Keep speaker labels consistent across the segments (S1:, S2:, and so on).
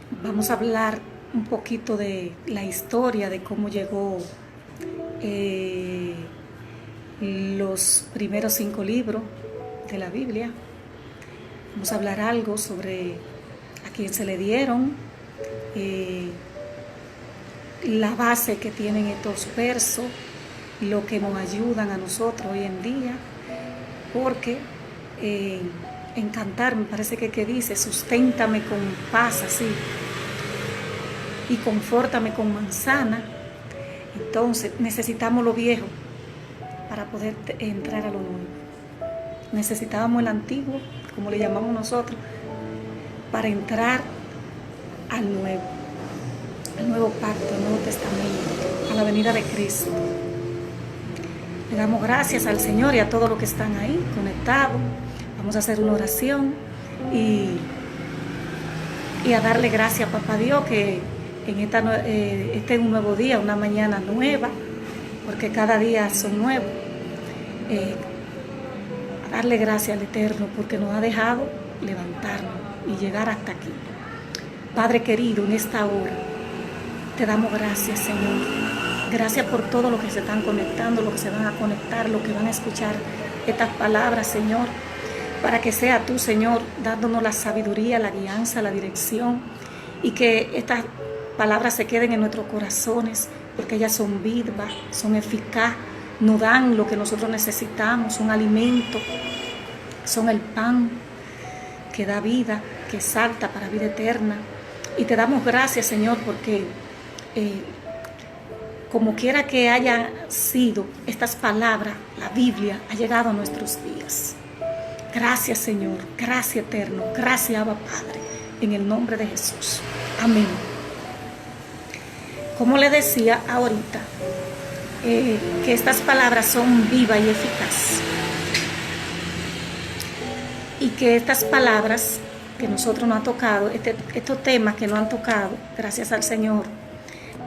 S1: Vamos a hablar un poquito de la historia de cómo llegó eh, los primeros 5 libros de la Biblia. Vamos a hablar algo sobre a quién se le dieron, eh, la base que tienen estos versos, lo que nos ayudan a nosotros hoy en día, porque en cantar me parece que dice, susténtame con paz así y confórtame con manzana. Entonces necesitamos lo viejo para poder entrar a lo nuevo. Necesitábamos el antiguo, como le llamamos nosotros, para entrar al nuevo pacto, al Nuevo Testamento, a la venida de Cristo. Le damos gracias al Señor y a todos los que están ahí conectados. Vamos a hacer una oración y a darle gracias a Papá Dios que en este es un nuevo día, una mañana nueva, porque cada día son nuevos. A darle gracias al Eterno porque nos ha dejado levantarnos y llegar hasta aquí. Padre querido, en esta hora te damos gracias, Señor. Gracias por todo lo que se están conectando, lo que se van a conectar, lo que van a escuchar estas palabras, Señor, para que sea tú, Señor, dándonos la sabiduría, la guianza, la dirección, y que estas palabras se queden en nuestros corazones, porque ellas son vivas, son eficaces, nos dan lo que nosotros necesitamos, son alimento, son el pan que da vida, que salta para vida eterna. Y te damos gracias, Señor, porque como quiera que hayan sido estas palabras, la Biblia ha llegado a nuestros días. Gracias, Señor, gracias, Eterno, gracias, Abba Padre, en el nombre de Jesús. Amén. Como le decía ahorita, que estas palabras son vivas y eficaces. Y que estas palabras que nosotros nos han tocado, estos temas que nos han tocado, gracias al Señor,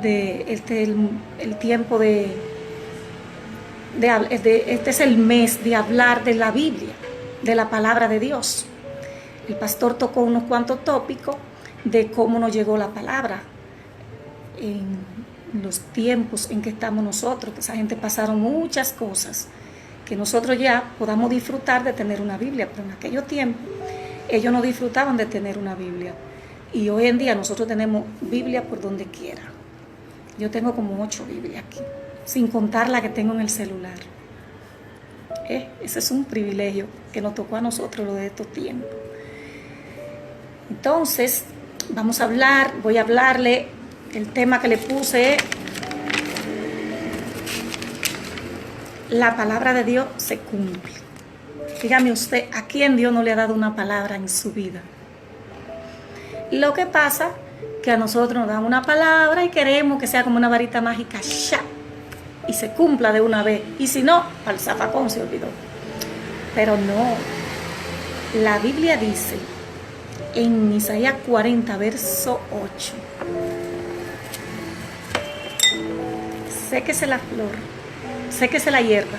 S1: el tiempo este es el mes de hablar de la Biblia, de la palabra de Dios. El pastor tocó unos cuantos tópicos de cómo nos llegó la palabra en los tiempos en que estamos nosotros, que esa gente pasaron muchas cosas, que nosotros ya podamos disfrutar de tener una Biblia, pero en aquellos tiempos ellos no disfrutaban de tener una Biblia. Y hoy en día nosotros tenemos Biblia por donde quiera. Yo tengo como 8 Biblias aquí, sin contar la que tengo en el celular. Ese es un privilegio que nos tocó a nosotros lo de estos tiempos. Entonces, voy a hablarle, el tema que le puse es: la palabra de Dios se cumple. Dígame usted, ¿a quién Dios no le ha dado una palabra en su vida? Lo que pasa que a nosotros nos dan una palabra y queremos que sea como una varita mágica, ¡sha!, y se cumpla de una vez. Y si no, al zafacón se olvidó. Pero no. La Biblia dice en Isaías 40, verso 8: séquese la flor, séquese la hierba,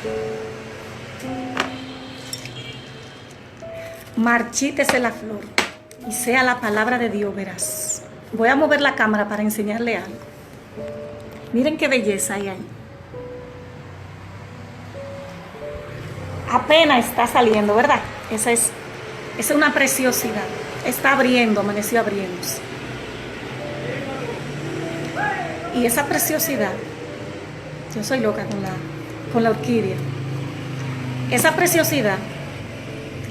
S1: marchítese la flor, y sea la palabra de Dios veraz. Voy a mover la cámara para enseñarle algo. Miren qué belleza hay ahí. Apenas está saliendo, ¿verdad? Esa es una preciosidad. Está abriendo, amaneció abriéndose. Y esa preciosidad, yo soy loca con la orquídea. Esa preciosidad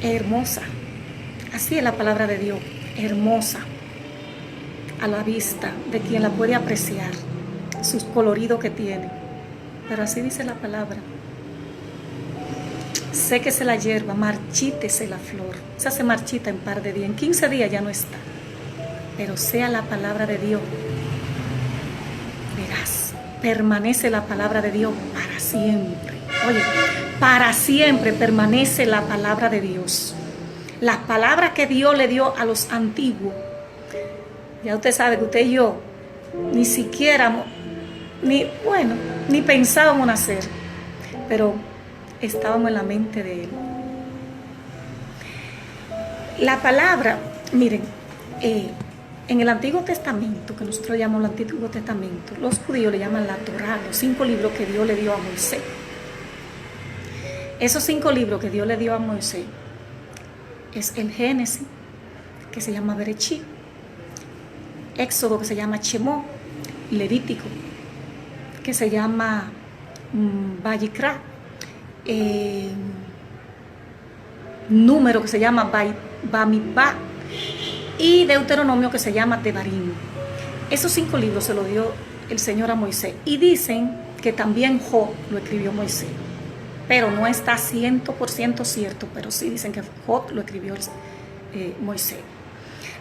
S1: es hermosa. Así es la palabra de Dios, hermosa a la vista de quien la puede apreciar, sus coloridos que tiene. Pero así dice la palabra: séquese la hierba, marchítese la flor. Esa se marchita en par de días, en 15 días ya no está. Pero sea la palabra de Dios verás, permanece la palabra de Dios para siempre. Oye, para siempre permanece la palabra de Dios. Las palabras que Dios le dio a los antiguos, ya usted sabe que usted y yo ni siquiera, ni pensábamos nacer, pero estábamos en la mente de Él. La palabra, miren, En el Antiguo Testamento, que nosotros llamamos el Antiguo Testamento, los judíos le llaman la Torá, los 5 libros que Dios le dio a Moisés. Esos 5 libros que Dios le dio a Moisés es el Génesis, que se llama Berechí, Éxodo, que se llama Shemot, Levítico, que se llama Vayikra, Número, que se llama Bamidbar, y Deuteronomio, que se llama Devarim. Esos 5 libros se los dio el Señor a Moisés, y dicen que también Job lo escribió Moisés, pero no está 100% cierto, pero sí dicen que Job lo escribió Moisés.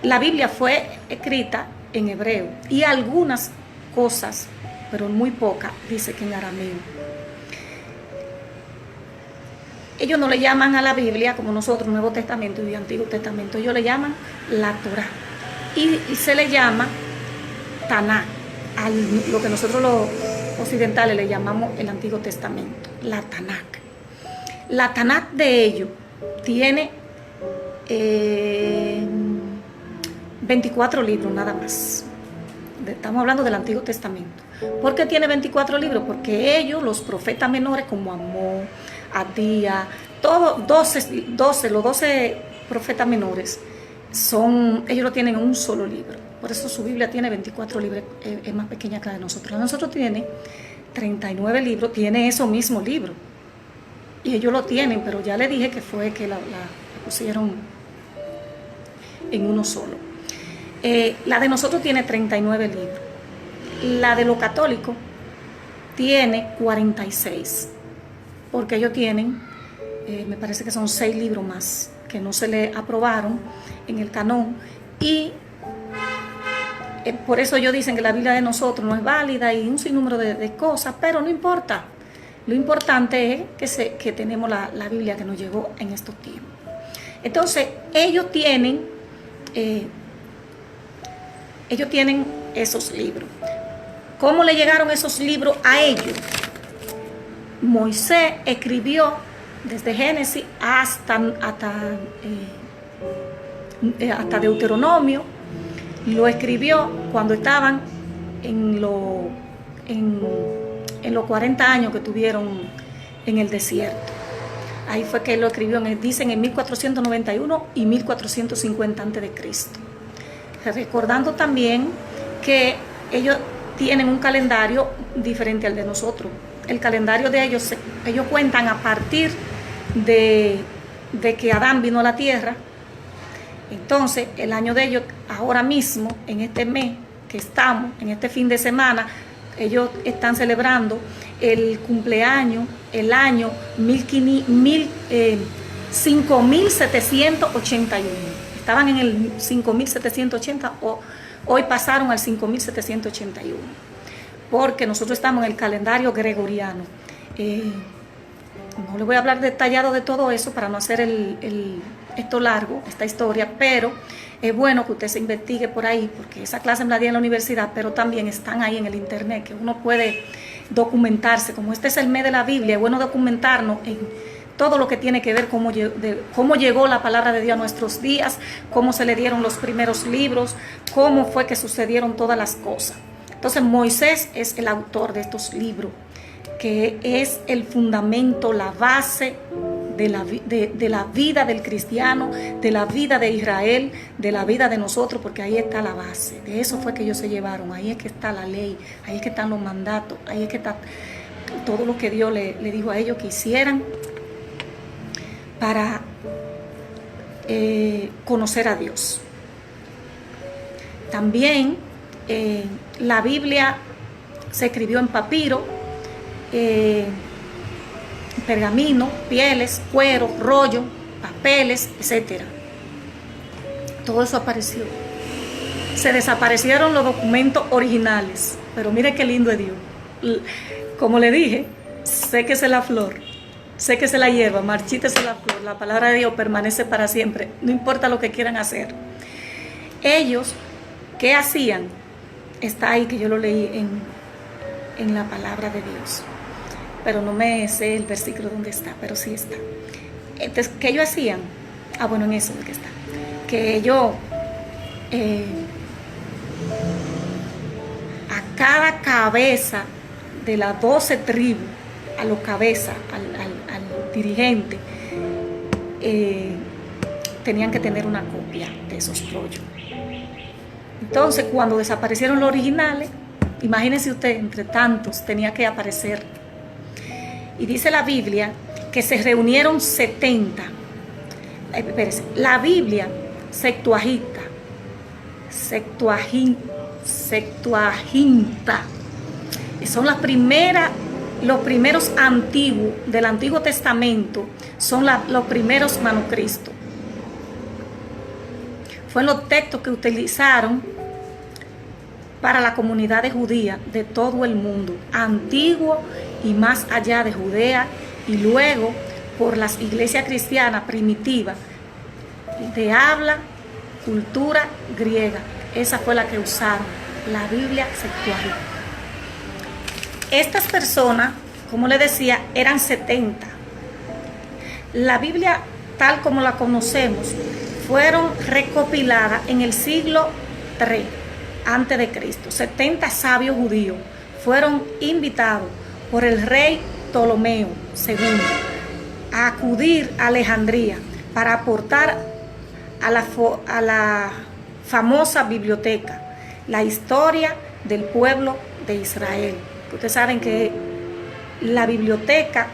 S1: La Biblia fue escrita en hebreo, y algunas cosas, pero muy pocas, dice que en arameo. Ellos no le llaman a la Biblia como nosotros, Nuevo Testamento y Antiguo Testamento, ellos le llaman la Torá, y se le llama Taná, a lo que nosotros los occidentales le llamamos el Antiguo Testamento, la Tanakh. La Tanakh de ellos tiene 24 libros nada más. Estamos hablando del Antiguo Testamento. ¿Por qué tiene 24 libros? Porque ellos, los profetas menores como Amós, Adías, los 12 profetas menores, ellos lo tienen en un solo libro. Por eso su Biblia tiene 24 libros, es más pequeña que la de nosotros. La de nosotros tiene 39 libros, tiene esos mismos libros. Y ellos lo tienen, pero ya le dije que fue que la pusieron en uno solo. La de nosotros tiene 39 libros. La de los católicos tiene 46, porque ellos tienen, me parece que son 6 libros más que no se le aprobaron en el canón, y por eso ellos dicen que la Biblia de nosotros no es válida y un sinnúmero de cosas, pero no importa. Lo importante es que tenemos la Biblia que nos llegó en estos tiempos. Entonces, ellos tienen esos libros. ¿Cómo le llegaron esos libros a ellos? Moisés escribió desde Génesis hasta Deuteronomio. Lo escribió cuando estaban en los 40 años que tuvieron en el desierto. Ahí fue que él lo escribió, dicen en 1491 y 1450 a.C. Recordando también que ellos tienen un calendario diferente al de nosotros. El calendario de ellos cuentan a partir de que Adán vino a la tierra. Entonces, el año de ellos, ahora mismo, en este mes que estamos, en este fin de semana, ellos están celebrando el cumpleaños, el año 5781. Estaban en el 5780, hoy pasaron al 5781, porque nosotros estamos en el calendario gregoriano. No le voy a hablar detallado de todo eso para no hacer esto largo, esta historia, pero es bueno que usted se investigue por ahí, porque esa clase me la di en la universidad, pero también están ahí en el internet, que uno puede documentarse. Como este es el mes de la Biblia, es bueno documentarnos en todo lo que tiene que ver cómo llegó la palabra de Dios a nuestros días, cómo se le dieron los primeros libros, cómo fue que sucedieron todas las cosas. Entonces Moisés es el autor de estos libros, que es el fundamento, la base de la vida del cristiano, de la vida de Israel, de la vida de nosotros, porque ahí está la base. De eso fue que ellos se llevaron, ahí es que está la ley, ahí es que están los mandatos, ahí es que está todo lo que Dios le dijo a ellos que hicieran para conocer a Dios. También la Biblia se escribió en papiro, pergamino, pieles, cuero, rollo, papeles, etc. Todo eso apareció. Se desaparecieron los documentos originales, pero mire qué lindo es Dios. Como le dije, séquese la flor, séquese la hierba, marchítese la flor, la palabra de Dios permanece para siempre, no importa lo que quieran hacer. Ellos, ¿qué hacían? Está ahí, que yo lo leí en la palabra de Dios, pero no me sé el versículo donde está, pero sí está. Entonces, ¿qué ellos hacían? Bueno, en eso es que está. Que ellos cada cabeza de las 12 tribus, a los cabezas, al dirigente, tenían que tener una copia de esos rollos. Entonces, cuando desaparecieron los originales, imagínense usted, entre tantos, tenía que aparecer. Y dice la Biblia que se reunieron 70. Espérese, la Biblia Septuaginta, son las primeras, los primeros antiguos del Antiguo Testamento, son los primeros manuscritos. Fueron los textos que utilizaron para la comunidad de judía de todo el mundo, antiguo y más allá de Judea, y luego por las iglesias cristianas primitivas de habla, cultura griega. Esa fue la que usaron, la Biblia Septuaginta. Estas personas, como les decía, eran 70. La Biblia, tal como la conocemos, fueron recopiladas en el siglo III antes de Cristo. 70 sabios judíos fueron invitados por el rey Ptolomeo II a acudir a Alejandría para aportar a la famosa biblioteca la historia del pueblo de Israel. Ustedes saben que la biblioteca,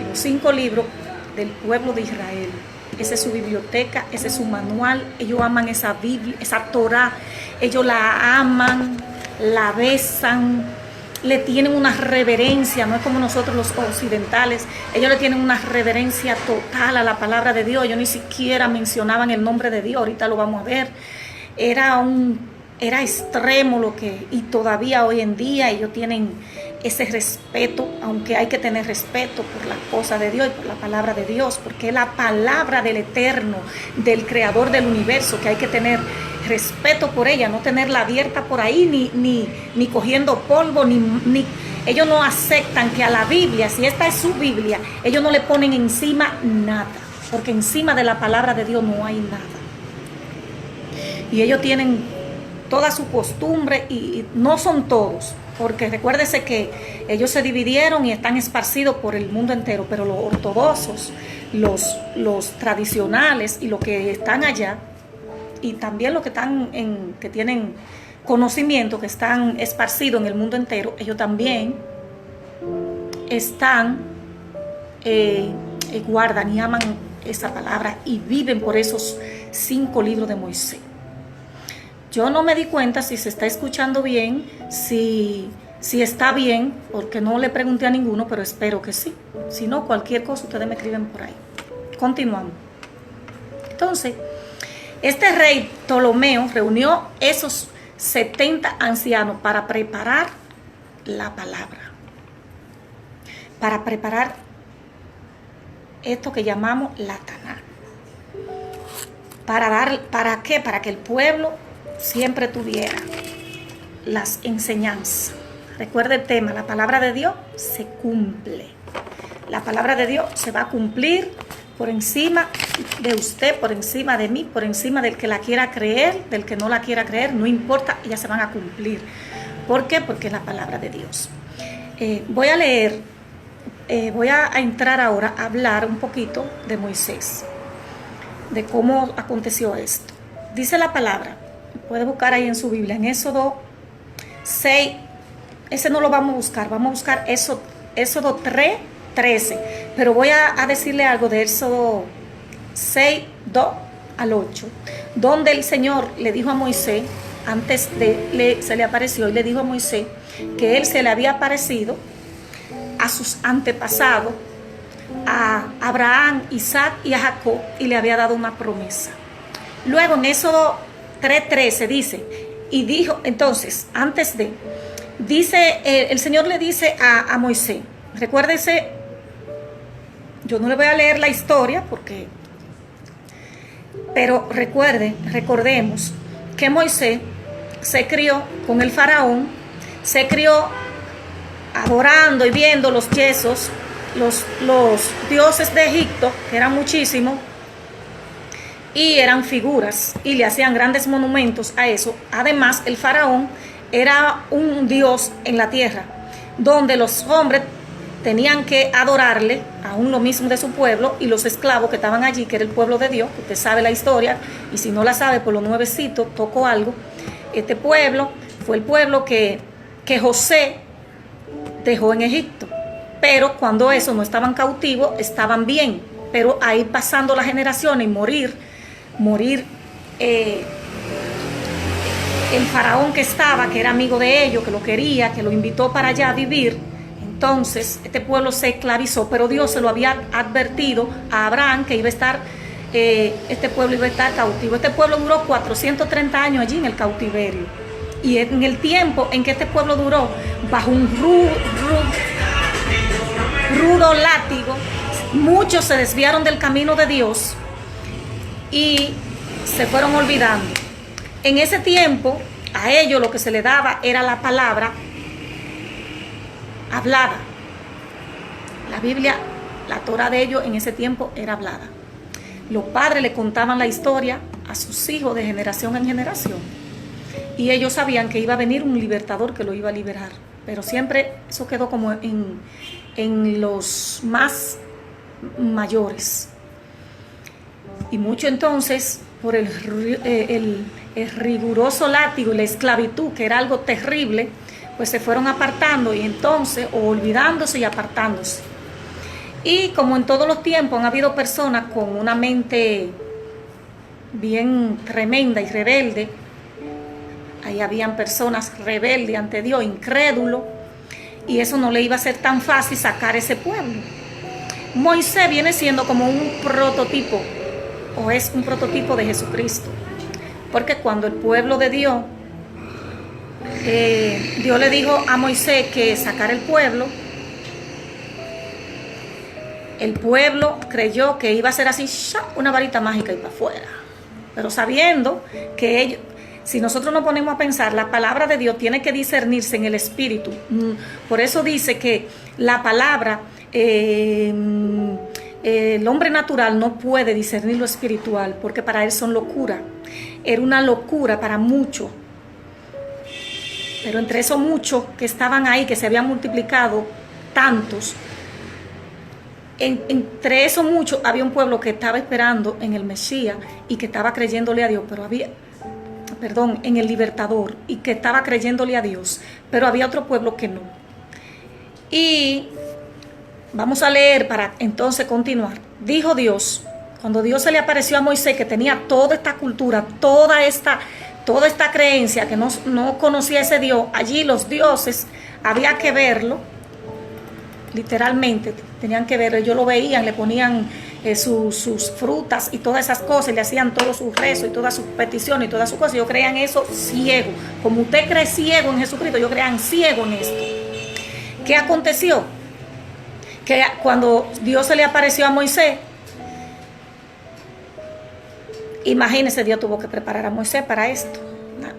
S1: los 5 libros del pueblo de Israel, esa es su biblioteca, ese es su manual. Ellos aman esa Biblia, esa Torah, ellos la aman, la besan, le tienen una reverencia, no es como nosotros los occidentales. Ellos le tienen una reverencia total a la palabra de Dios. Ellos ni siquiera mencionaban el nombre de Dios, ahorita lo vamos a ver. Era extremo lo que, y todavía hoy en día ellos tienen ese respeto, aunque hay que tener respeto por las cosas de Dios y por la palabra de Dios, porque es la palabra del Eterno, del Creador del universo, que hay que tener respeto por ella, no tenerla abierta por ahí, ni cogiendo polvo, ni ellos no aceptan que a la Biblia, si esta es su Biblia, ellos no le ponen encima nada, porque encima de la palabra de Dios no hay nada. Y ellos tienen toda su costumbre, y no son todos, porque recuérdese que ellos se dividieron y están esparcidos por el mundo entero, pero los ortodoxos, los tradicionales y los que están allá, y también los que que tienen conocimiento, que están esparcidos en el mundo entero, ellos también están, guardan y aman esa palabra y viven por esos 5 libros de Moisés. Yo no me di cuenta si se está escuchando bien, si está bien, porque no le pregunté a ninguno, pero espero que sí. Si no, cualquier cosa ustedes me escriben por ahí. Continuamos. Entonces, este rey Ptolomeo reunió esos 70 ancianos para preparar la palabra, para preparar esto que llamamos la Taná. ¿Para qué? Para que el pueblo siempre tuviera las enseñanzas. Recuerde el tema, la palabra de Dios se cumple. La palabra de Dios se va a cumplir por encima de usted, por encima de mí, por encima del que la quiera creer, del que no la quiera creer, no importa, ellas se van a cumplir. ¿Por qué? Porque es la palabra de Dios. Voy a leer, voy a entrar ahora a hablar un poquito de Moisés, de cómo aconteció esto. Dice la palabra, puede buscar ahí en su Biblia, en Éxodo 6, ese no lo vamos a buscar Éxodo 3, 13, pero voy a decirle algo de Éxodo 6, 2 al 8, donde el Señor le dijo a Moisés, se le apareció y le dijo a Moisés que él se le había aparecido a sus antepasados, a Abraham, Isaac y a Jacob, y le había dado una promesa. Luego en Éxodo 3:13 dice, y dijo, entonces, el Señor le dice a Moisés, recuérdese, yo no le voy a leer la historia pero recordemos que Moisés se crió con el faraón, se crió adorando y viendo los yesos, los dioses de Egipto, que eran muchísimos, y eran figuras, y le hacían grandes monumentos a eso. Además, el faraón era un Dios en la tierra, donde los hombres tenían que adorarle, aún lo mismo de su pueblo, y los esclavos que estaban allí, que era el pueblo de Dios, que usted sabe la historia, y si no la sabe, por los nuevecitos, toco algo. Este pueblo fue el pueblo que José dejó en Egipto, pero cuando esos no estaban cautivos, estaban bien, pero ahí pasando las generaciones y morir, el faraón que estaba, que era amigo de ellos, que lo quería, que lo invitó para allá a vivir. Entonces este pueblo se esclavizó, pero Dios se lo había advertido a Abraham que iba a estar, este pueblo iba a estar cautivo. Este pueblo duró 430 años allí en el cautiverio, y en el tiempo en que este pueblo duró bajo un rudo látigo, muchos se desviaron del camino de Dios y se fueron olvidando. En ese tiempo a ellos lo que se les daba era la palabra hablada. La Biblia, la Torah de ellos en ese tiempo era hablada. Los padres le contaban la historia a sus hijos de generación en generación, y ellos sabían que iba a venir un libertador que lo iba a liberar, pero siempre eso quedó como en los más mayores. Y mucho entonces, por el riguroso látigo y la esclavitud, que era algo terrible, pues se fueron apartando, y entonces, o olvidándose y apartándose. Y como en todos los tiempos han habido personas con una mente bien tremenda y rebelde, ahí habían personas rebeldes ante Dios, incrédulos, y eso no le iba a ser tan fácil sacar ese pueblo. Moisés viene siendo como un prototipo, o es un prototipo de Jesucristo, porque cuando el pueblo de Dios, Dios le dijo a Moisés que sacara el pueblo creyó que iba a ser así, una varita mágica y para afuera, pero sabiendo que ellos, si nosotros nos ponemos a pensar, la palabra de Dios tiene que discernirse en el espíritu. Por eso dice que la palabra, el hombre natural no puede discernir lo espiritual, porque para él son locura. Era una locura para muchos. Pero entre esos muchos que estaban ahí, que se habían multiplicado tantos, entre esos muchos había un pueblo que estaba esperando en el Mesías y que estaba creyéndole a Dios, en el libertador, y que estaba creyéndole a Dios, pero había otro pueblo que no. Y vamos a leer para entonces continuar. Dijo Dios, cuando Dios se le apareció a Moisés, que tenía toda esta cultura, toda esta creencia, que no conocía ese Dios, allí los dioses había que verlo, literalmente tenían que verlo. Ellos lo veían, le ponían sus frutas y todas esas cosas, y le hacían todos sus rezos y todas sus peticiones y todas sus cosas. Ellos creían eso ciego, como usted cree ciego en Jesucristo, ellos creían ciego en esto. ¿Qué aconteció? Que cuando Dios se le apareció a Moisés, imagínese, Dios tuvo que preparar a Moisés para esto.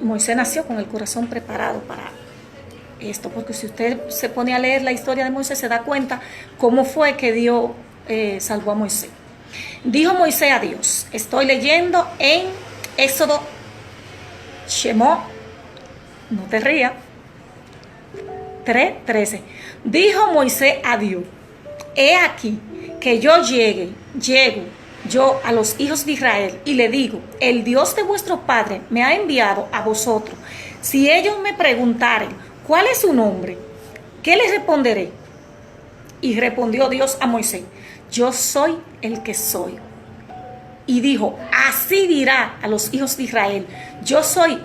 S1: Moisés nació con el corazón preparado para esto, porque si usted se pone a leer la historia de Moisés, se da cuenta cómo fue que Dios salvó a Moisés. Dijo Moisés a Dios, estoy leyendo en Éxodo Shemot, no te rías, 3:13. Dijo Moisés a Dios, he aquí que yo llego yo a los hijos de Israel y le digo, el Dios de vuestro padre me ha enviado a vosotros. Si ellos me preguntaren, ¿cuál es su nombre? ¿Qué les responderé? Y respondió Dios a Moisés, yo soy el que soy. Y dijo, así dirá a los hijos de Israel, yo soy,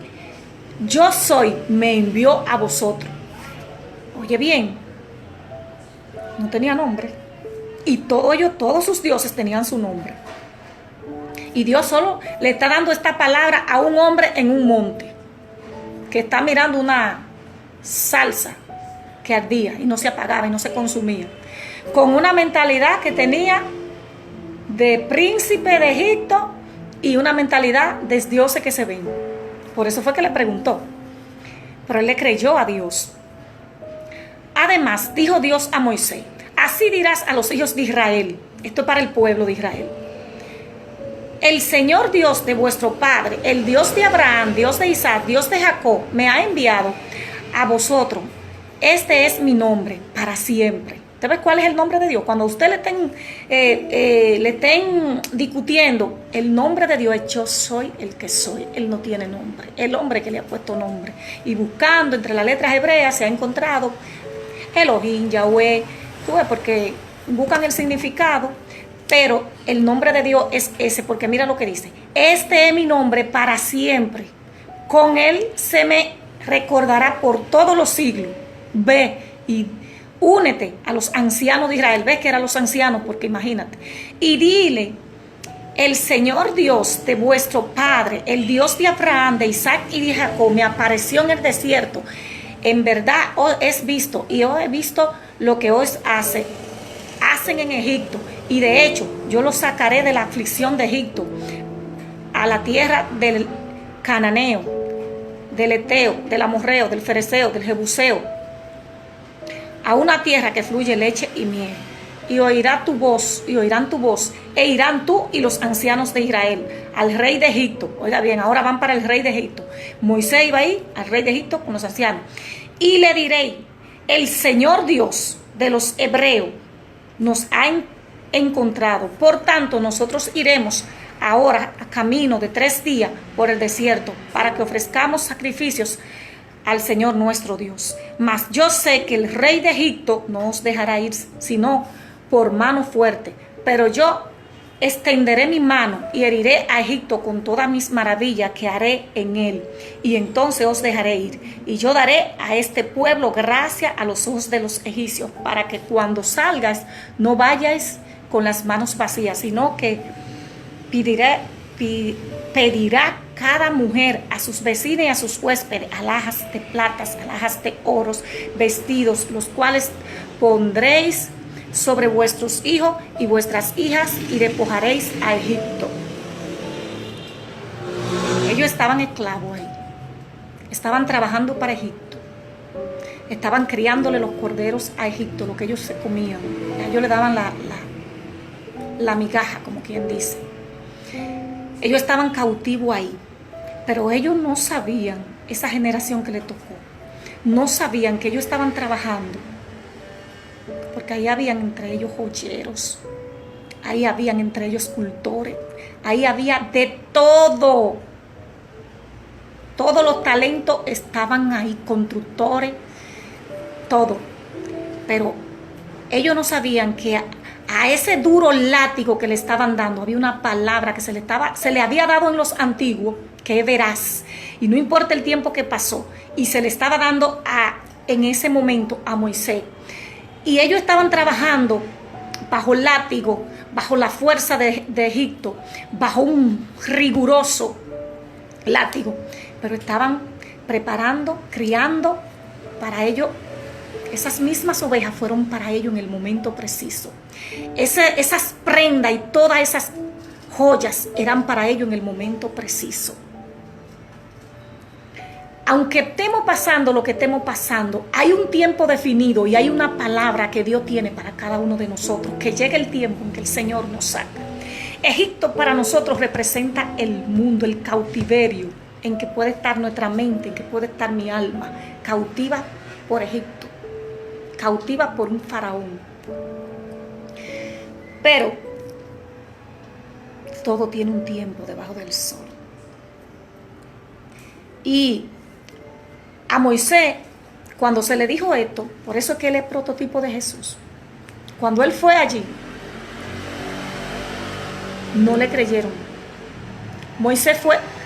S1: me envió a vosotros. Oye bien, no tenía nombre. Y todos sus dioses tenían su nombre. Y Dios solo le está dando esta palabra a un hombre en un monte, que está mirando una salsa que ardía y no se apagaba y no se consumía, con una mentalidad que tenía de príncipe de Egipto y una mentalidad de dioses que se ven. Por eso fue que le preguntó, pero él le creyó a Dios. Además dijo Dios a Moisés, así dirás a los hijos de Israel, esto es para el pueblo de Israel, el Señor Dios de vuestro padre, el Dios de Abraham, Dios de Isaac, Dios de Jacob, me ha enviado a vosotros, este es mi nombre para siempre. ¿Usted ve cuál es el nombre de Dios? Cuando usted le estén discutiendo, el nombre de Dios es yo soy el que soy. Él no tiene nombre. El hombre que le ha puesto nombre. Y buscando entre las letras hebreas se ha encontrado Elohim, Yahweh, porque buscan el significado, pero el nombre de Dios es ese, porque mira lo que dice. Este es mi nombre para siempre. Con él se me recordará por todos los siglos. Ve y únete a los ancianos de Israel. Ves que eran los ancianos, porque imagínate. Y dile, el Señor Dios de vuestro Padre, el Dios de Abraham, de Isaac y de Jacob, me apareció en el desierto. En verdad os he visto y os he visto lo que os hacen en Egipto. Y de hecho, yo los sacaré de la aflicción de Egipto a la tierra del Cananeo, del Eteo, del Amorreo, del Fereceo, del Jebuseo, a una tierra que fluye leche y miel. Y oirán tu voz, e irán tú y los ancianos de Israel al rey de Egipto. Oiga bien, ahora van para el rey de Egipto. Moisés iba ahí al rey de Egipto con los ancianos. Y le diré, el Señor Dios de los hebreos nos ha encontrado. Por tanto, nosotros iremos ahora a camino de 3 días por el desierto para que ofrezcamos sacrificios al Señor nuestro Dios. Mas yo sé que el rey de Egipto no os dejará ir, sino por mano fuerte. Pero yo extenderé mi mano y heriré a Egipto con todas mis maravillas que haré en él. Y entonces os dejaré ir. Y yo daré a este pueblo gracia a los ojos de los egipcios, para que cuando salgáis no vayáis con las manos vacías, sino que pedirá cada mujer a sus vecinas y a sus huéspedes alhajas de platas, alhajas de oros, vestidos, los cuales pondréis sobre vuestros hijos y vuestras hijas y despojaréis a Egipto. Ellos estaban esclavos ahí, estaban trabajando para Egipto, estaban criándole los corderos a Egipto, lo que ellos se comían. Ellos le daban la migaja, como quien dice. Ellos estaban cautivos ahí, pero ellos no sabían, esa generación que le tocó, no sabían que ellos estaban trabajando, porque ahí habían entre ellos joyeros, ahí habían entre ellos escultores, ahí había de todo. Todos los talentos estaban ahí, constructores, todo. Pero ellos no sabían que a ese duro látigo que le estaban dando había una palabra que se le había dado en los antiguos, que es veraz, y no importa el tiempo que pasó, y se le estaba dando en ese momento a Moisés. Y ellos estaban trabajando bajo el látigo, bajo la fuerza de Egipto, bajo un riguroso látigo, pero estaban preparando, criando para ellos. Esas mismas ovejas fueron para ellos en el momento preciso. Esas prendas y todas esas joyas eran para ellos en el momento preciso. Aunque estemos pasando lo que estemos pasando, hay un tiempo definido y hay una palabra que Dios tiene para cada uno de nosotros, que llegue el tiempo en que el Señor nos saca. Egipto para nosotros representa el mundo, el cautiverio en que puede estar nuestra mente, en que puede estar mi alma, cautiva por Egipto, cautiva por un faraón. Pero todo tiene un tiempo debajo del sol. Y a Moisés, cuando se le dijo esto, por eso es que él es prototipo de Jesús, cuando él fue allí, no le creyeron.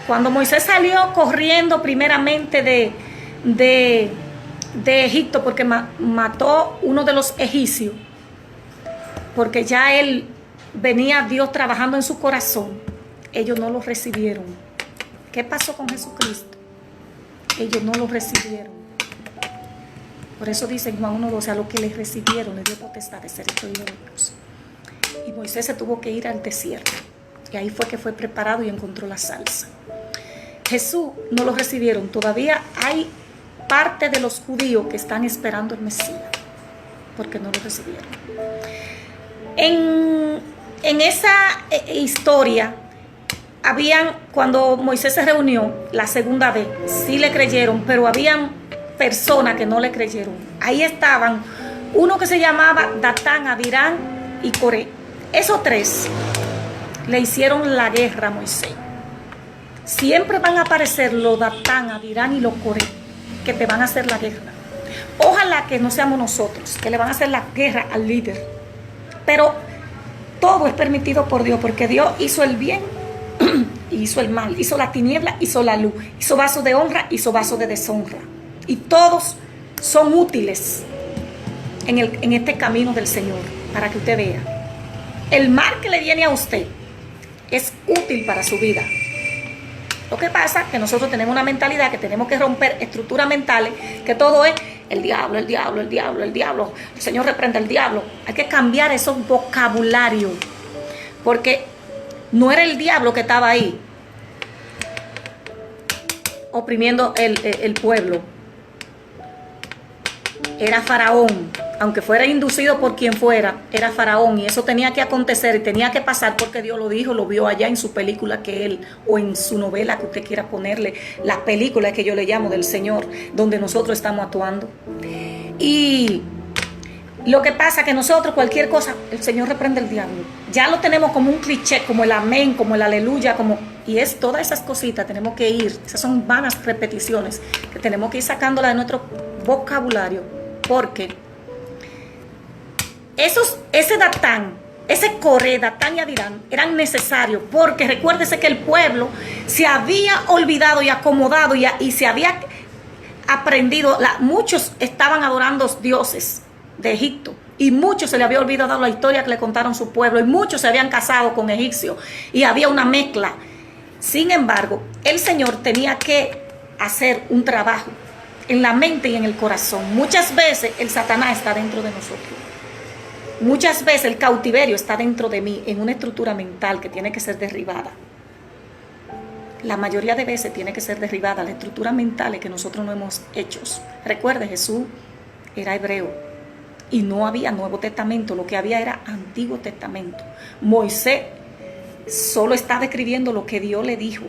S1: Cuando Moisés salió corriendo primeramente de Egipto, porque mató uno de los egipcios, porque ya él venía Dios trabajando en su corazón, ellos no lo recibieron. ¿Qué pasó con Jesucristo? Ellos no lo recibieron. Por eso dice en Juan 1:12, a los que les recibieron les dio potestad de ser hijos de Dios. Y Moisés se tuvo que ir al desierto, y ahí fue que fue preparado y encontró la salsa. Jesús no lo recibieron. Todavía hay parte de los judíos que están esperando el Mesías, porque no lo recibieron. En esa historia, cuando Moisés se reunió la segunda vez, sí le creyeron, pero habían personas que no le creyeron. Ahí estaban uno que se llamaba Datán, Abirán y Coré. Esos tres le hicieron la guerra a Moisés. Siempre van a aparecer los Datán, Abirán y los Coré, que te van a hacer la guerra. Ojalá que no seamos nosotros, que le van a hacer la guerra al líder. Pero todo es permitido por Dios, porque Dios hizo el bien y hizo el mal, hizo la tiniebla, hizo la luz, hizo vasos de honra, hizo vasos de deshonra. Y todos son útiles en este camino del Señor, para que usted vea. El mal que le viene a usted es útil para su vida. Lo que pasa es que nosotros tenemos una mentalidad que tenemos que romper estructuras mentales, que todo es el diablo, el diablo, el diablo, el diablo. El Señor reprende al diablo. Hay que cambiar esos vocabularios, porque no era el diablo que estaba ahí oprimiendo el pueblo. Era Faraón. Aunque fuera inducido por quien fuera, era Faraón, y eso tenía que acontecer y tenía que pasar porque Dios lo dijo, lo vio allá en su película que él, o en su novela que usted quiera ponerle, la película que yo le llamo del Señor, donde nosotros estamos actuando. Y lo que pasa que nosotros, cualquier cosa, el Señor reprende el diablo. Ya lo tenemos como un cliché, como el amén, como el aleluya, y es todas esas cositas, tenemos que ir, esas son vanas repeticiones, que tenemos que ir sacándolas de nuestro vocabulario, porque ese Datán, ese Coré, Datán y Abirán eran necesarios, porque recuérdese que el pueblo se había olvidado y acomodado y se había aprendido, muchos estaban adorando dioses de Egipto, y muchos se le había olvidado la historia que le contaron su pueblo, y muchos se habían casado con egipcios, y había una mezcla. Sin embargo, el Señor tenía que hacer un trabajo en la mente y en el corazón. Muchas veces el Satanás está dentro de nosotros. Muchas veces el cautiverio está dentro de mí, en una estructura mental que tiene que ser derribada. La mayoría de veces tiene que ser derribada la estructura mental que nosotros no hemos hecho. Recuerde, Jesús era hebreo y no había Nuevo Testamento, lo que había era Antiguo Testamento. Moisés solo estaba escribiendo lo que Dios le dijo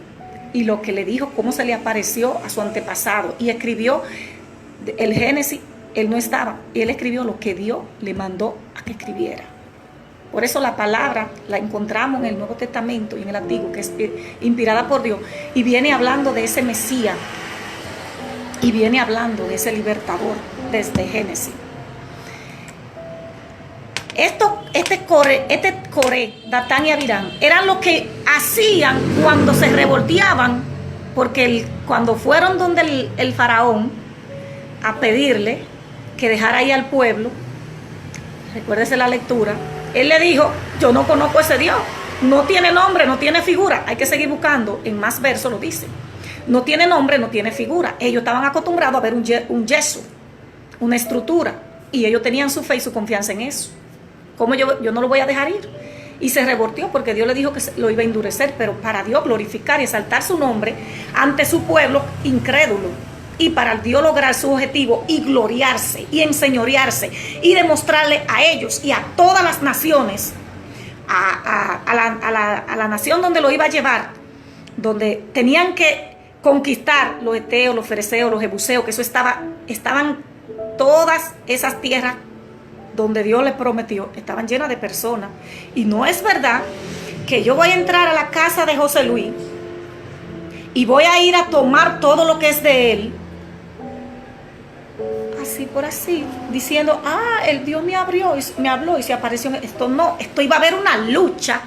S1: y lo que le dijo, cómo se le apareció a su antepasado, y escribió el Génesis. Él no estaba, y él escribió lo que Dios le mandó a que escribiera. Por eso la palabra la encontramos en el Nuevo Testamento y en el Antiguo, que es inspirada por Dios, y viene hablando de ese Mesías, y viene hablando de ese libertador desde Génesis. Este Coré, Datán y Abirán, eran lo que hacían cuando se revolteaban, porque cuando fueron donde el faraón a pedirle que dejara ahí al pueblo, recuérdese la lectura, él le dijo: yo no conozco a ese Dios, no tiene nombre, no tiene figura. Hay que seguir buscando, en más versos lo dice, no tiene nombre, no tiene figura. Ellos estaban acostumbrados a ver un yeso, una estructura, y ellos tenían su fe y su confianza en eso. ¿Cómo yo no lo voy a dejar ir? Y se revolteó porque Dios le dijo que lo iba a endurecer, pero para Dios glorificar y exaltar su nombre ante su pueblo incrédulo, y para Dios lograr su objetivo y gloriarse y enseñorearse y demostrarle a ellos y a todas las naciones, a la nación donde lo iba a llevar, donde tenían que conquistar los heteos, los fereceos, los jebuseos, que eso estaban todas esas tierras donde Dios les prometió, estaban llenas de personas. Y no es verdad que yo voy a entrar a la casa de José Luis y voy a ir a tomar todo lo que es de él, así por así, diciendo: el Dios me habló y se apareció. Esto no, esto iba a haber una lucha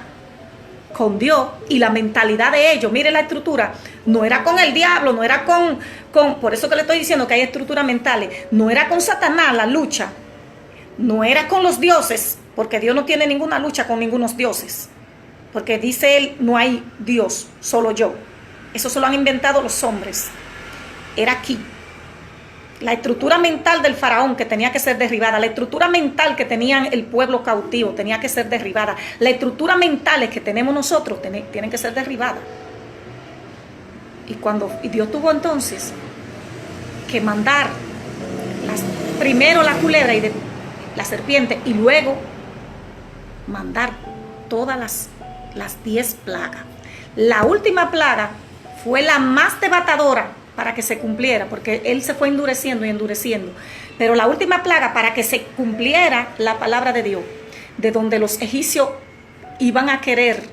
S1: con Dios y la mentalidad de ellos. Mire la estructura, no era con el diablo, no era con por eso que le estoy diciendo que hay estructuras mentales, no era con Satanás la lucha, no era con los dioses, porque Dios no tiene ninguna lucha con ningunos dioses, porque dice él: no hay Dios, solo yo. Eso se lo han inventado los hombres. Era aquí. La estructura mental del faraón, que tenía que ser derribada, la estructura mental que tenían el pueblo cautivo tenía que ser derribada, la estructura mental que tenemos nosotros tienen que ser derribadas. Y Dios tuvo entonces que mandar primero la culebra y la serpiente, y luego mandar todas las 10 plagas. La última plaga fue la más devastadora para que se cumpliera, porque él se fue endureciendo y endureciendo. Pero la última plaga para que se cumpliera la palabra de Dios, de donde los egipcios iban a querer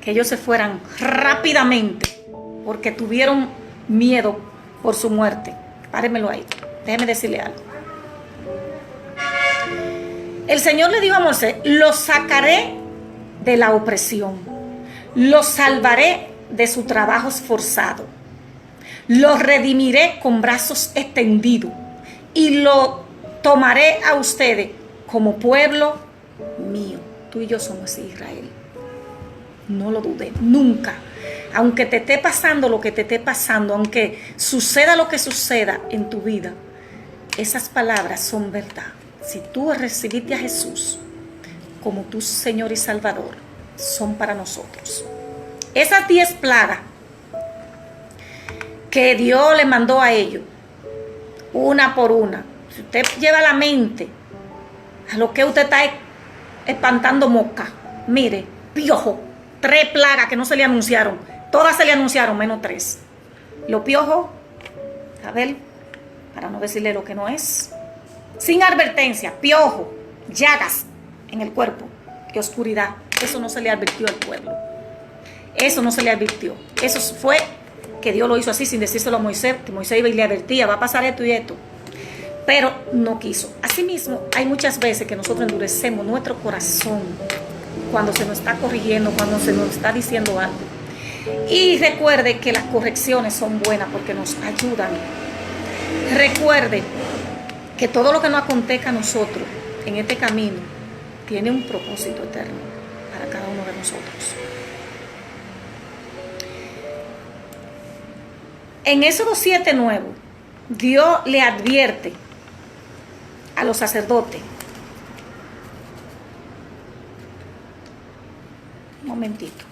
S1: que ellos se fueran rápidamente, porque tuvieron miedo por su muerte. Párenmelo ahí, déjeme decirle algo. El Señor le dijo a Moisés: los sacaré de la opresión, los salvaré de su trabajo esforzado, los redimiré con brazos extendidos y lo tomaré a ustedes como pueblo mío. Tú y yo somos Israel. No lo dudes, nunca. Aunque te esté pasando lo que te esté pasando, aunque suceda lo que suceda en tu vida, esas palabras son verdad. Si tú recibiste a Jesús como tu Señor y Salvador, son para nosotros. Esas 10 plagas que Dios le mandó a ellos, una por una. Si usted lleva la mente a lo que usted está espantando mosca, mire, piojo, 3 plagas que no se le anunciaron. Todas se le anunciaron, menos 3. Los piojos, a ver, para no decirle lo que no es. Sin advertencia, piojo, llagas en el cuerpo y oscuridad. Eso no se le advirtió al pueblo. Eso no se le advirtió. Eso fue que Dios lo hizo así sin decírselo a Moisés, que Moisés iba y le advertía: va a pasar esto y esto. Pero no quiso. Asimismo, hay muchas veces que nosotros endurecemos nuestro corazón cuando se nos está corrigiendo, cuando se nos está diciendo algo. Y recuerde que las correcciones son buenas porque nos ayudan. Recuerde que todo lo que nos acontezca a nosotros en este camino tiene un propósito eterno para cada uno de nosotros. En Éxodo 7:9, Dios le advierte a los sacerdotes. Un momentito.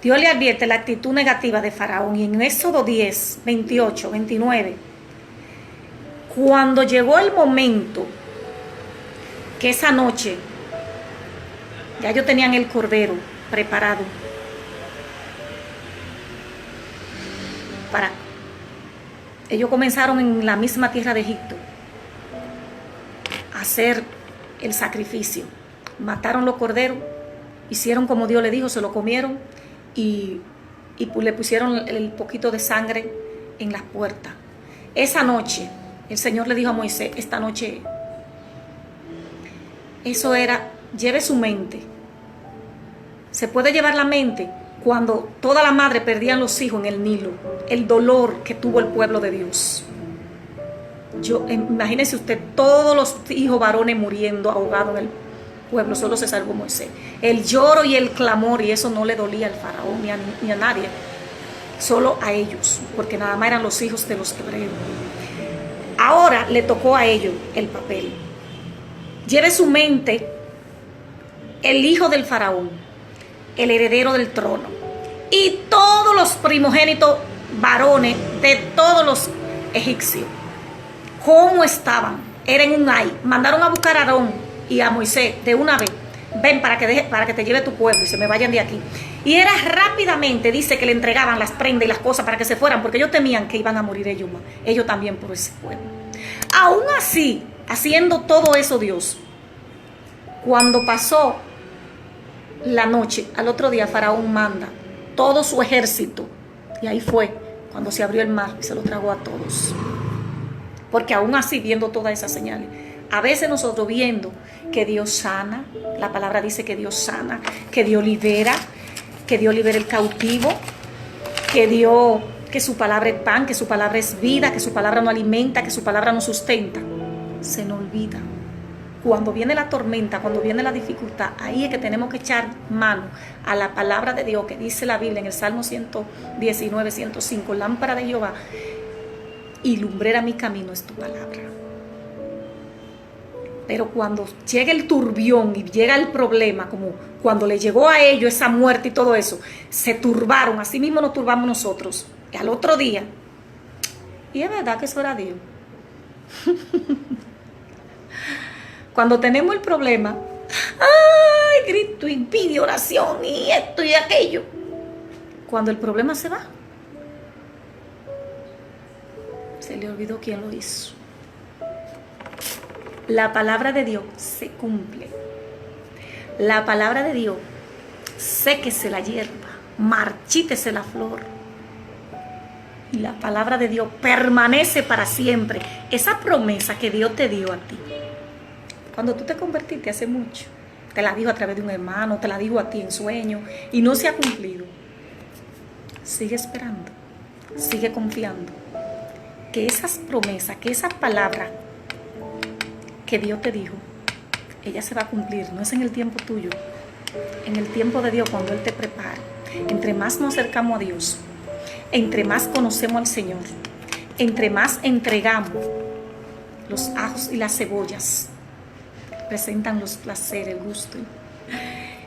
S1: Dios le advierte la actitud negativa de Faraón. Y en Éxodo 10, 28, 29, cuando llegó el momento que esa noche ya ellos tenían el cordero preparado para... Ellos comenzaron en la misma tierra de Egipto a hacer el sacrificio. Mataron los corderos, hicieron como Dios le dijo, se lo comieron y le pusieron el poquito de sangre en las puertas. Esa noche el Señor le dijo a Moisés: esta noche, eso era, lleve su mente. Se puede llevar la mente cuando toda la madre perdían los hijos en el Nilo, el dolor que tuvo el pueblo de Dios. Imagínese usted, todos los hijos varones muriendo, ahogados en el pueblo, solo se salvó Moisés. El lloro y el clamor, y eso no le dolía al faraón ni a nadie, solo a ellos, porque nada más eran los hijos de los hebreos. Ahora le tocó a ellos el papel. Lleve su mente el hijo del faraón, el heredero del trono, y todos los primogénitos varones de todos los egipcios. ¿Cómo estaban? Eran un ay. Mandaron a buscar a Aarón y a Moisés de una vez. Ven para que te lleve tu pueblo y se me vayan de aquí. Y era rápidamente, dice, que le entregaban las prendas y las cosas para que se fueran, porque ellos temían que iban a morir ellos también por ese pueblo. Aún así, haciendo todo eso Dios, cuando pasó la noche, al otro día Faraón manda todo su ejército, y ahí fue cuando se abrió el mar y se lo tragó a todos. Porque aún así, viendo todas esas señales, a veces nosotros viendo que Dios sana, la palabra dice que Dios sana, que Dios libera el cautivo, que su palabra es pan, que su palabra es vida, que su palabra no alimenta, que su palabra no sustenta. Se nos olvida. Cuando viene la tormenta, cuando viene la dificultad, ahí es que tenemos que echar mano a la palabra de Dios, que dice la Biblia en el Salmo 119, 105, lámpara de Jehová y lumbrera mi camino es tu palabra. Pero cuando llega el turbión y llega el problema, como cuando le llegó a ellos esa muerte y todo eso, se turbaron, así mismo nos turbamos nosotros. Y al otro día, y es verdad que eso era Dios. Cuando tenemos el problema, ¡ay! Grito y pide oración y esto y aquello. cuando el problema se va, se le olvidó quién lo hizo. La palabra de Dios se cumple. La palabra de Dios, séquese la hierba, marchítese la flor. Y la palabra de Dios permanece para siempre. Esa promesa que Dios te dio a ti, cuando tú te convertiste hace mucho, te la dijo a través de un hermano, te la dijo a ti en sueño y no se ha cumplido. Sigue esperando, sigue confiando que esas promesas, que esa palabra que Dios te dijo, ella se va a cumplir. No es en el tiempo tuyo, en el tiempo de Dios, cuando Él te prepare. Entre más nos acercamos a Dios, entre más conocemos al Señor, entre más entregamos los ajos y las cebollas, presentan los placeres, el gusto.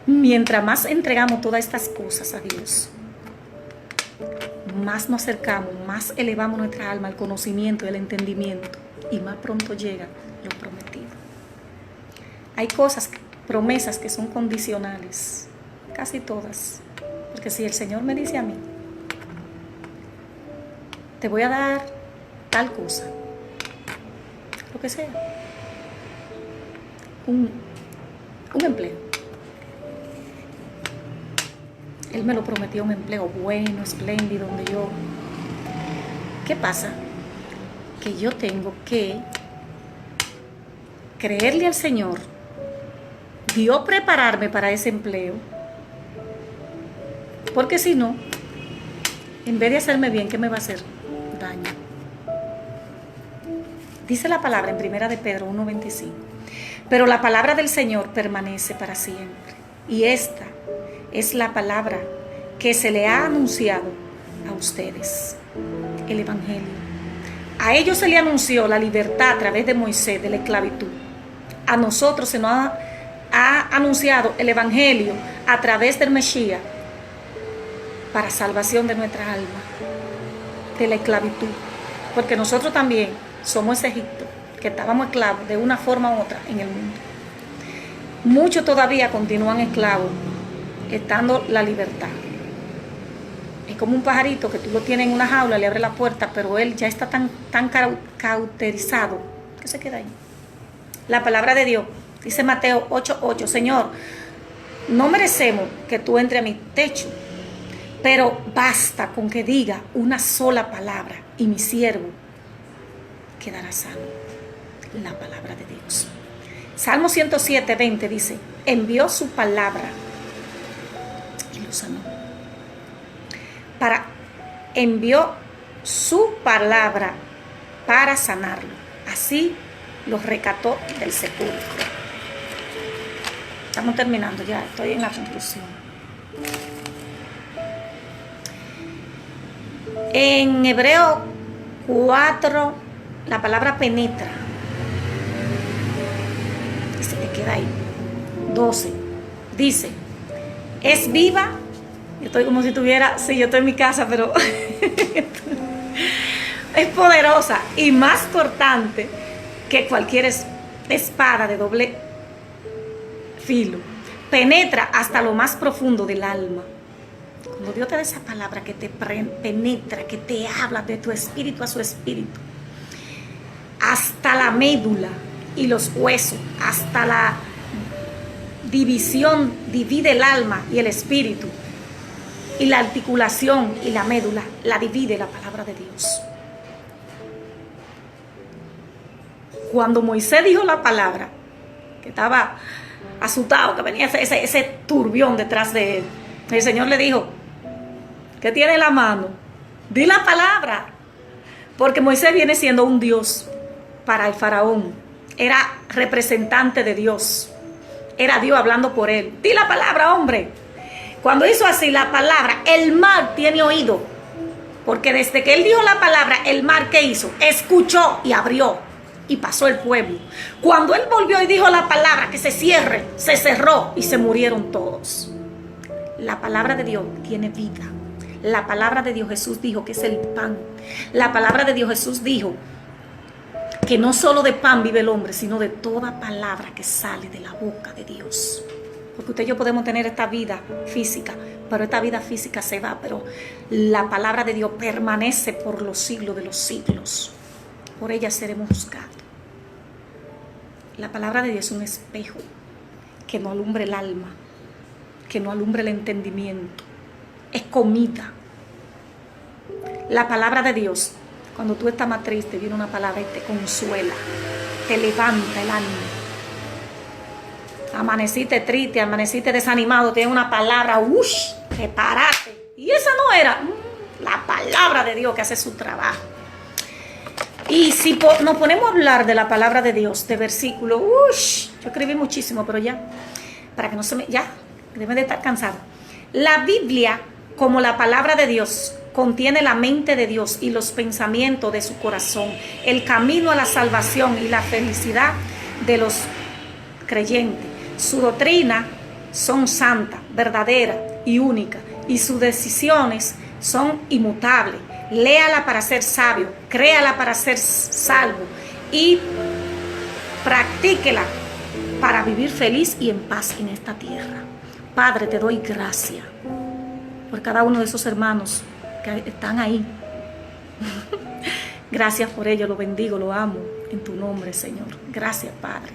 S1: Mientras más entregamos todas estas cosas a Dios, más nos acercamos, más elevamos nuestra alma al conocimiento y al entendimiento, y más pronto llega lo prometido. Hay cosas, promesas que son condicionales, casi todas, porque si el Señor me dice a mí, te voy a dar tal cosa, lo que sea, un empleo. Él me lo prometió, un empleo bueno, espléndido, donde yo... ¿Qué pasa? Que yo tengo que creerle al Señor, Dios prepararme para ese empleo, porque si no, en vez de hacerme bien, ¿qué me va a hacer? Daño. Dice la palabra en 1 de Pedro 1:25, pero la palabra del Señor permanece para siempre, y esta es la palabra que se le ha anunciado a ustedes, el Evangelio. A ellos se le anunció la libertad a través de Moisés de la esclavitud. A nosotros se nos ha anunciado el Evangelio a través del Mesías para salvación de nuestra alma, de la esclavitud. Porque nosotros también somos ese Egipto, que estábamos esclavos de una forma u otra en el mundo. Muchos todavía continúan esclavos, estando la libertad. Es como un pajarito que tú lo tienes en una jaula, le abres la puerta, pero él ya está tan cauterizado que se queda ahí. La palabra de Dios, dice Mateo 8:8, Señor, no merecemos que tú entres a mi techo, pero basta con que diga una sola palabra y mi siervo quedará sano. La palabra de Dios. Salmo 107:20 dice, envió su palabra y lo sanó. Envió su palabra para sanarlo. Así los rescató del sepulcro. Estamos terminando ya, estoy en la conclusión. En Hebreo 4, la palabra penetra. Y se te queda ahí. 12. Dice, es viva. Yo estoy como si estuviera, sí, yo estoy en mi casa, pero es poderosa y más cortante que cualquier espada de doble filo. Penetra hasta lo más profundo del alma. Cuando Dios te da esa palabra que te penetra, que te habla de tu espíritu a su espíritu, hasta la médula y los huesos, hasta la división, divide el alma y el espíritu, y la articulación y la médula, la divide la palabra de Dios. Cuando Moisés dijo la palabra, que estaba asustado, que venía ese turbión detrás de él, el Señor le dijo, ¿qué tiene en la mano? Di la palabra. Porque Moisés viene siendo un Dios para el faraón. Era representante de Dios. Era Dios hablando por él. Di la palabra, hombre. Cuando hizo así la palabra, el mar tiene oído. Porque desde que él dijo la palabra, el mar, ¿qué hizo? Escuchó y abrió. Y pasó el pueblo. Cuando él volvió y dijo la palabra, que se cierre, se cerró y se murieron todos. La palabra de Dios tiene vida. La palabra de Dios, Jesús dijo que es el pan. La palabra de Dios, Jesús dijo que no solo de pan vive el hombre, sino de toda palabra que sale de la boca de Dios. Porque usted y yo podemos tener esta vida física, pero esta vida física se va, pero la palabra de Dios permanece por los siglos de los siglos. Por ella seremos juzgados. La palabra de Dios es un espejo que no alumbre el alma, que no alumbre el entendimiento. Es comida. La palabra de Dios, cuando tú estás más triste, viene una palabra y te consuela, te levanta el ánimo. Amaneciste triste, amaneciste desanimado, tienes una palabra, ¡ush! Prepárate. Y esa no era la palabra de Dios que hace su trabajo. Y si nos ponemos a hablar de la palabra de Dios, de versículos, yo escribí muchísimo, pero ya, para que no se me, ya, deben de estar cansado. La Biblia, como la palabra de Dios, contiene la mente de Dios y los pensamientos de su corazón, el camino a la salvación y la felicidad de los creyentes. Su doctrina son santas, verdaderas y únicas, y sus decisiones son inmutables. Léala para ser sabio, créala para ser salvo y practíquela para vivir feliz y en paz en esta tierra. Padre, te doy gracias por cada uno de esos hermanos que están ahí. Gracias por ello, lo bendigo, lo amo en tu nombre, Señor. Gracias, Padre.